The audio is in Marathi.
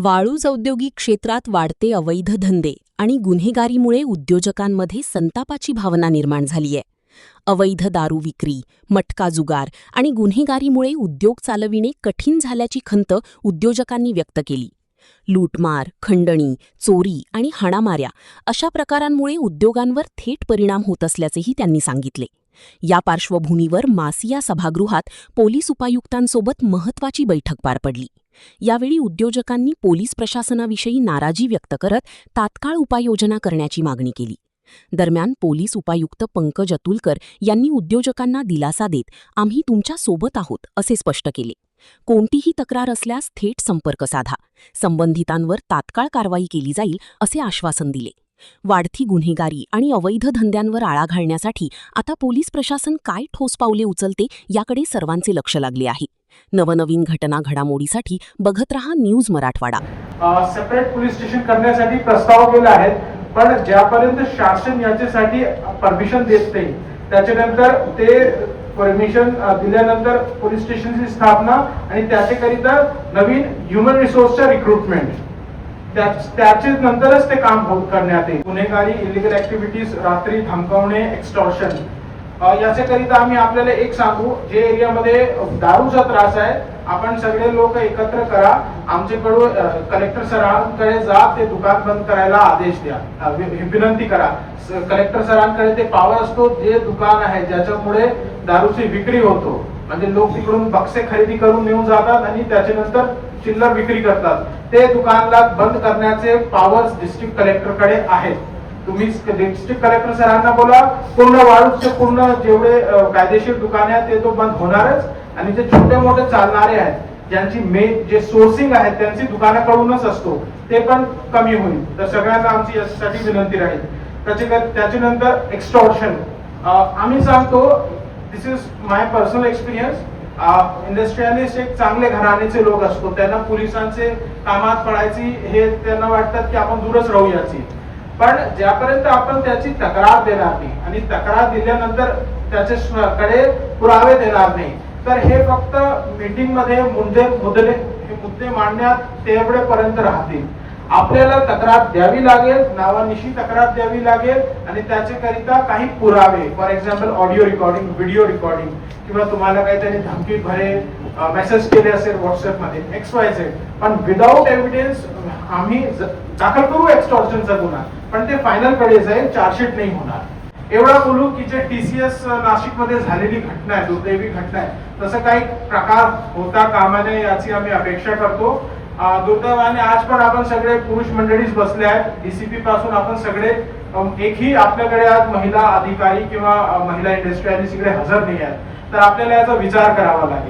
वाळूज औद्योगिक क्षेत्रात वाढते अवैध धंदे आणि गुन्हेगारीमुळे उद्योजकांमध्ये संतापाची भावना निर्माण झाली आहे. अवैध दारू विक्री, मटका जुगार आणि गुन्हेगारीमुळे उद्योग चालविणे कठीण झाल्याची खंत उद्योजकांनी व्यक्त केली. लूटमार, खंडणी, चोरी आणि हाणामाऱ्या अशा प्रकारांमुळे उद्योगांवर थेट परिणाम होत असल्याचेही त्यांनी सांगितले. या पार्श्वभूमीवर मासिया सभागृहात पोलीस उपायुक्तांसोबत महत्त्वाची बैठक पार पडली. यावेळी उद्योजकांनी पोलीस प्रशासनाविषयी नाराजी व्यक्त करत तात्काळ उपाययोजना करण्याची मागणी केली. दरम्यान पोलीस उपायुक्त पंकज अतुलकर यांनी उद्योजकांना दिलासा देत आम्ही तुमच्या सोबत आहोत असे स्पष्ट केले. कोणतीही तक्रार असल्यास थेट संपर्क साधा, संबंधितांवर तात्काळ कारवाई केली जाईल असे आश्वासन दिले. वाढती गुन्हेगारी आणि अवैध धंद्यांवर आळा घालण्यासाठी आता पोलीस प्रशासन काय ठोस पावले उचलते याकडे सर्वांचे लक्ष लागले आहे. नवनवीन घटना घडामोडीसाठी बघत रहा news Marathwada. Separate police station करण्यासाठी प्रस्ताव केले आहेत, पण ज्यापर्यंत शासन याच्यासाठी परमिशन देत नाही त्याच्यानंतर ते परमिशन दिल्यानंतर पोलीस स्टेशनची स्थापना आणि त्याच्याकरिता नवीन ह्युमन रिसोर्सच्या रिक्रुटमेंट त्याचे नंतरच ते काम करण्यात येईल. गुन्हेगारी, इलिगल ऍक्टिव्हिटीज, रात्री धमकावणे, एक्स्टॉर्शन याच्याकरिता आम्ही आपल्याला एक सांगू, जे एरियामध्ये दारूचा त्रास आहे आपण सगळे लोक एकत्र करा, आमच्याकडून कलेक्टर सरांकडे जा, ते दुकान बंद करायला आदेश द्या, विनंती करा. कलेक्टर सरांकडे ते पावर असतो, जे दुकान आहे ज्याच्यामुळे दारूची विक्री होतो, म्हणजे लोक तिकडून बक्से खरेदी करून नेऊन जातात आणि त्याच्यानंतर चिल्लर विक्री करतात, ते दुकानला बंद करण्याचे पावर्स डिस्ट्रिक्ट कलेक्टरकडे आहेत. तुम्ही डिस्ट्रिक्ट कलेक्टर सरांना बोला, पूर्ण वाळूचे पूर्ण जेवढे कायदेशीर दुकाने आहेत ते तो बंद होणारच, आणि जे छोटे मोठे चालणारे आहेत ज्यांची मेन जे सोर्सिंग आहे त्यांची दुकानाकडूनच असतो ते पण कमी होईल. तर सगळ्यांना आमची यासाठी विनंती राहील. त्याच्यानंतर एक्स्टॉर्शन आम्ही सांगतो, this is my personal experience. Industrialist एक चांगले घराण्याचे लोक असतो, त्यांना पोलिसांचे कामात पडायची हे त्यांना वाटतात की आपण दूरच राहू याची, पण ज्यापर्यंत आपण त्याची तक्रार देणार नाही आणि तक्रार दिल्यानंतर त्याच्याकडे पुरावे देणार नाही तर हे फक्त मीटिंग मध्ये मुद्दे मांडण्यात तेवढेपर्यंत राहतील. आपल्याला तक्रार द्यावी लागेल, नावानिशी तक्रार द्यावी लागेल आणि त्याच्याकरिता काही पुरावे, for example audio recording, video recording, किंवा तुम्हाला काहीतरी धमकी भरे मेसेज केले असेल व्हॉट्सअप मध्ये XYZ, पण विदाउट एव्हिडन्स आम्ही दाखल करू एक्स्टॉर्शनचा गुन्हा, पण ते फायनल कडे जाईल, चार्जशीट नाही होणार. एवढा बोलू की जे TCS नाशिक मध्ये झालेली घटना आहे, दुर्दैवी घटना आहे, तसं काही प्रकार होता कामा नये याची आम्ही अपेक्षा करतो. दुर्दैवाने आज पण आपण सगळे पुरुष मंडळीच बसले आहेत, DCP पासून आपण सगळे, एकही आपल्याकडे आज महिला अधिकारी किंवा महिला इंडस्ट्रियलिस्ट इकडे हजर नाही आहेत, तर आपल्याला याचा विचार करावा लागेल.